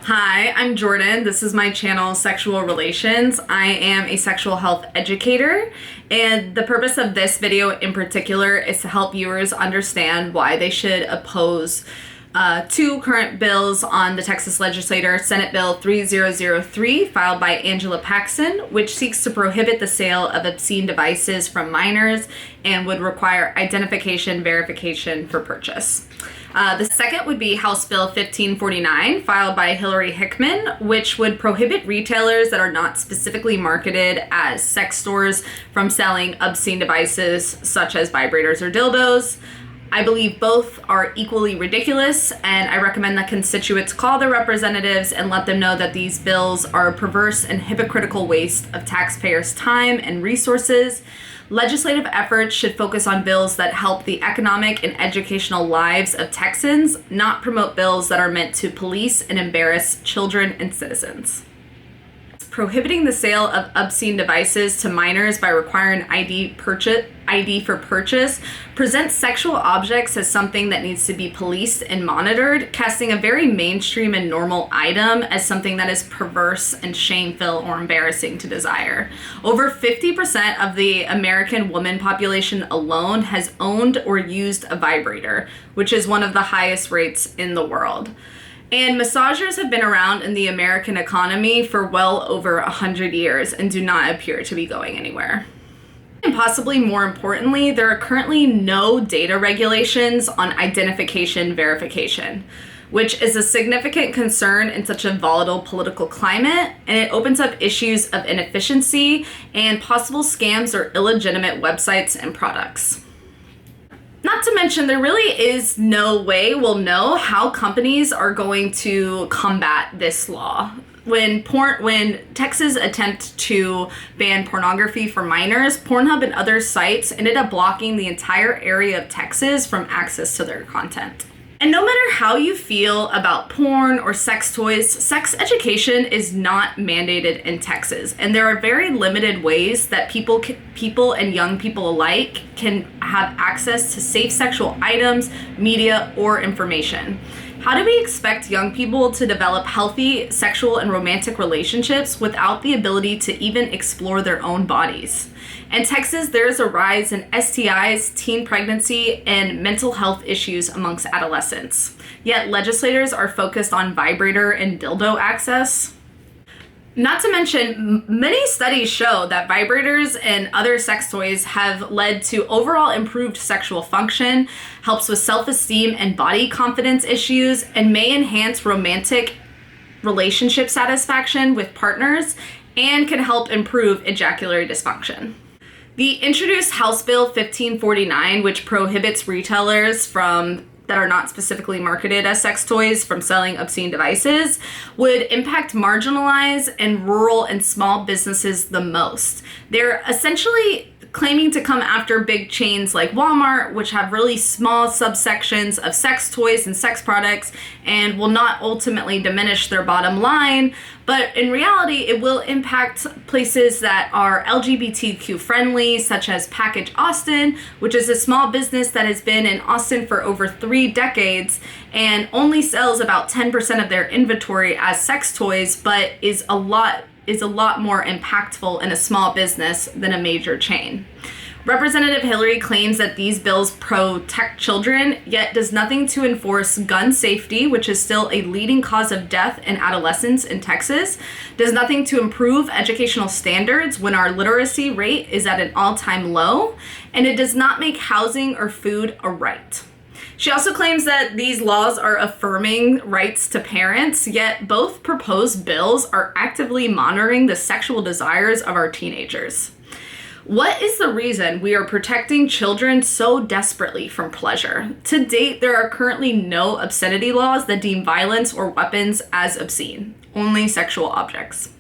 Hi, I'm Jordan. This is my channel, Sexual Relations. I am a sexual health educator, and the purpose of this video in particular is to help viewers understand why they should oppose two current bills on the Texas legislature, Senate Bill 3003, filed by Angela Paxson, which seeks to prohibit the sale of obscene devices from minors and would require identification verification for purchase. The second would be House Bill 1549, filed by Hillary Hickman, which would prohibit retailers that are not specifically marketed as sex stores from selling obscene devices such as vibrators or dildos. I believe both are equally ridiculous, and I recommend that constituents call their representatives and let them know that these bills are a perverse and hypocritical waste of taxpayers' time and resources. Legislative efforts should focus on bills that help the economic and educational lives of Texans, not promote bills that are meant to police and embarrass children and citizens. Prohibiting the sale of obscene devices to minors by requiring ID for purchase presents sexual objects as something that needs to be policed and monitored, casting a very mainstream and normal item as something that is perverse and shameful or embarrassing to desire. Over 50% of the American woman population alone has owned or used a vibrator, which is one of the highest rates in the world. And massagers have been around in the American economy for well over 100 years and do not appear to be going anywhere. And possibly more importantly, there are currently no data regulations on identification verification, which is a significant concern in such a volatile political climate, and it opens up issues of inefficiency and possible scams or illegitimate websites and products. Not to mention, there really is no way we'll know how companies are going to combat this law. When Texas attempted to ban pornography for minors, Pornhub and other sites ended up blocking the entire area of Texas from access to their content. And no matter how you feel about porn or sex toys, sex education is not mandated in Texas. And there are very limited ways that people and young people alike can have access to safe sexual items, media, or information. How do we expect young people to develop healthy sexual and romantic relationships without the ability to even explore their own bodies? In Texas, there is a rise in STIs, teen pregnancy, and mental health issues amongst adolescents. Yet legislators are focused on vibrator and dildo access. Not to mention, many studies show that vibrators and other sex toys have led to overall improved sexual function, helps with self-esteem and body confidence issues, and may enhance romantic relationship satisfaction with partners, and can help improve ejaculatory dysfunction. The introduced House Bill 1549, which prohibits retailers that are not specifically marketed as sex toys from selling obscene devices, would impact marginalized and rural and small businesses the most. They're essentially claiming to come after big chains like Walmart, which have really small subsections of sex toys and sex products and will not ultimately diminish their bottom line. But in reality, it will impact places that are LGBTQ friendly, such as Package Austin, which is a small business that has been in Austin for over 3 decades and only sells about 10% of their inventory as sex toys, but is a lot more impactful in a small business than a major chain. Representative Hillary claims that these bills protect children, yet does nothing to enforce gun safety, which is still a leading cause of death in adolescents in Texas, does nothing to improve educational standards when our literacy rate is at an all-time low, and it does not make housing or food a right. She also claims that these laws are affirming rights to parents, yet both proposed bills are actively monitoring the sexual desires of our teenagers. What is the reason we are protecting children so desperately from pleasure? To date, there are currently no obscenity laws that deem violence or weapons as obscene, only sexual objects.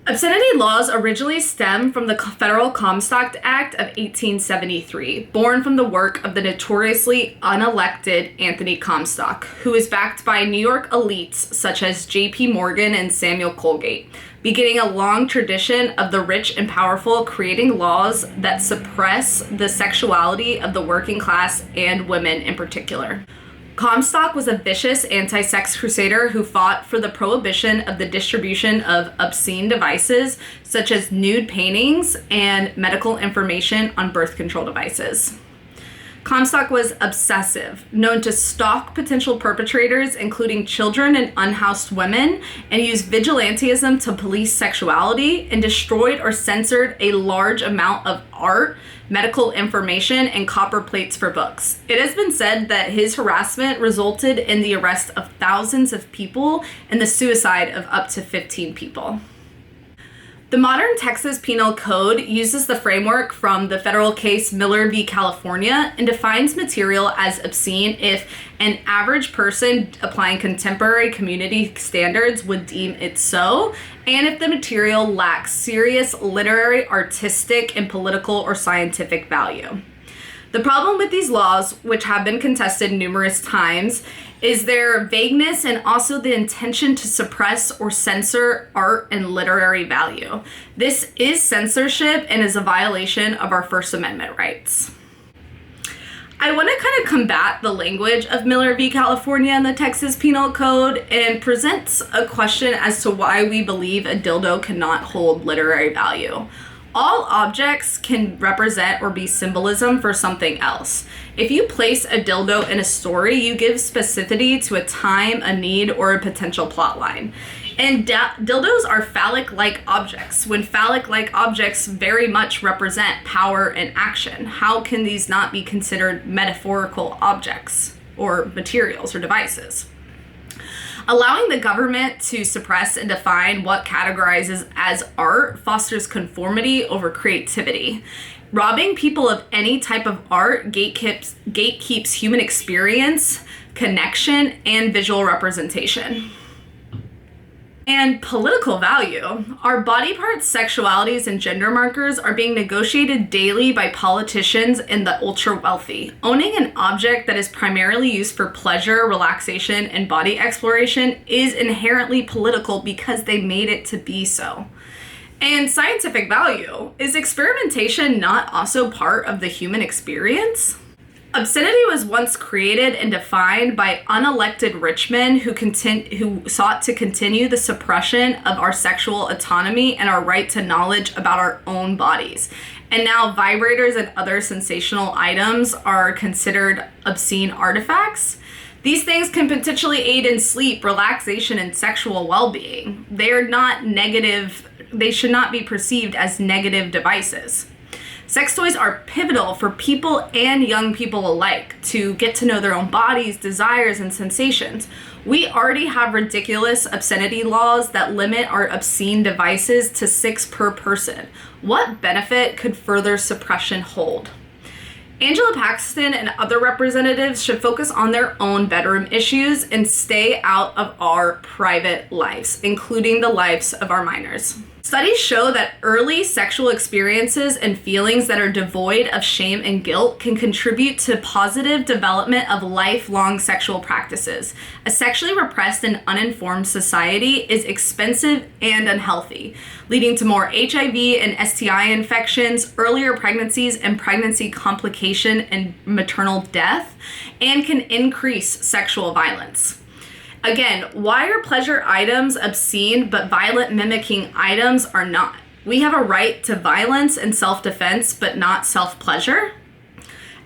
Obscenity laws originally stem from the federal Comstock Act of 1873, born from the work of the notoriously unelected Anthony Comstock, who is backed by New York elites such as J.P. Morgan and Samuel Colgate, beginning a long tradition of the rich and powerful creating laws that suppress the sexuality of the working class and women in particular. Comstock was a vicious anti-sex crusader who fought for the prohibition of the distribution of obscene devices such as nude paintings and medical information on birth control devices. Comstock was obsessive, known to stalk potential perpetrators, including children and unhoused women, and used vigilantism to police sexuality, and destroyed or censored a large amount of art, medical information, and copper plates for books. It has been said that his harassment resulted in the arrest of thousands of people and the suicide of up to 15 people. The modern Texas Penal Code uses the framework from the federal case Miller v. California and defines material as obscene if an average person applying contemporary community standards would deem it so, and if the material lacks serious literary, artistic, and political or scientific value. The problem with these laws, which have been contested numerous times, is their vagueness and also the intention to suppress or censor art and literary value. This is censorship and is a violation of our First Amendment rights. I want to kind of combat the language of Miller v. California in the Texas Penal Code and present a question as to why we believe a dildo cannot hold literary value. All objects can represent or be symbolism for something else. If you place a dildo in a story, you give specificity to a time, a need, or a potential plot line. And dildos are phallic-like objects. When phallic-like objects very much represent power and action, how can these not be considered metaphorical objects or materials or devices? Allowing the government to suppress and define what categorizes as art fosters conformity over creativity. Robbing people of any type of art gatekeeps human experience, connection, and visual representation. And political value. Our body parts, sexualities, and gender markers are being negotiated daily by politicians and the ultra-wealthy. Owning an object that is primarily used for pleasure, relaxation, and body exploration is inherently political because they made it to be so. And scientific value. Is experimentation not also part of the human experience? Obscenity was once created and defined by unelected rich men who sought to continue the suppression of our sexual autonomy and our right to knowledge about our own bodies. And now vibrators and other sensational items are considered obscene artifacts. These things can potentially aid in sleep, relaxation, and sexual well-being. They are not negative. They should not be perceived as negative devices. Sex toys are pivotal for people and young people alike to get to know their own bodies, desires, and sensations. We already have ridiculous obscenity laws that limit our obscene devices to 6 per person. What benefit could further suppression hold? Angela Paxton and other representatives should focus on their own bedroom issues and stay out of our private lives, including the lives of our minors. Studies show that early sexual experiences and feelings that are devoid of shame and guilt can contribute to positive development of lifelong sexual practices. A sexually repressed and uninformed society is expensive and unhealthy, leading to more HIV and STI infections, earlier pregnancies and pregnancy complication and maternal death, and can increase sexual violence. Again, why are pleasure items obscene but violent mimicking items are not? We have a right to violence and self-defense, but not self-pleasure.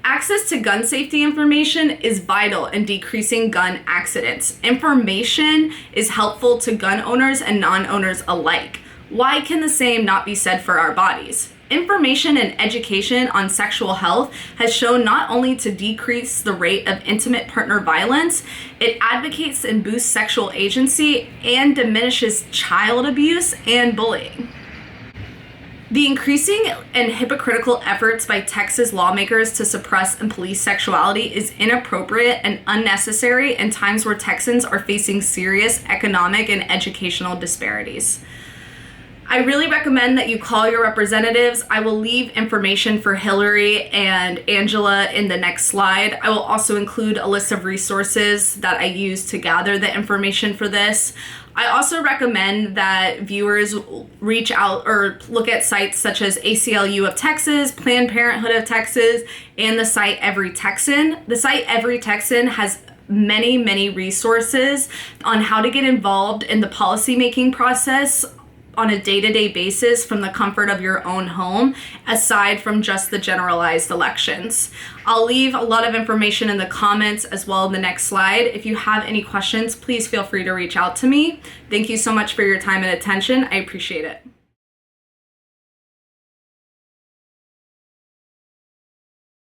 Access to gun safety information is vital in decreasing gun accidents. Information is helpful to gun owners and non-owners alike. Why can the same not be said for our bodies? Information and education on sexual health has shown not only to decrease the rate of intimate partner violence, it advocates and boosts sexual agency and diminishes child abuse and bullying. The increasing and hypocritical efforts by Texas lawmakers to suppress and police sexuality is inappropriate and unnecessary in times where Texans are facing serious economic and educational disparities. I really recommend that you call your representatives. I will leave information for Hillary and Angela in the next slide. I will also include a list of resources that I use to gather the information for this. I also recommend that viewers reach out or look at sites such as ACLU of Texas, Planned Parenthood of Texas, and the site Every Texan. The site Every Texan has many resources on how to get involved in the policymaking process on a day-to-day basis from the comfort of your own home, aside from just the generalized elections. I'll leave a lot of information in the comments as well in the next slide. If you have any questions, please feel free to reach out to me. Thank you so much for your time and attention. I appreciate it.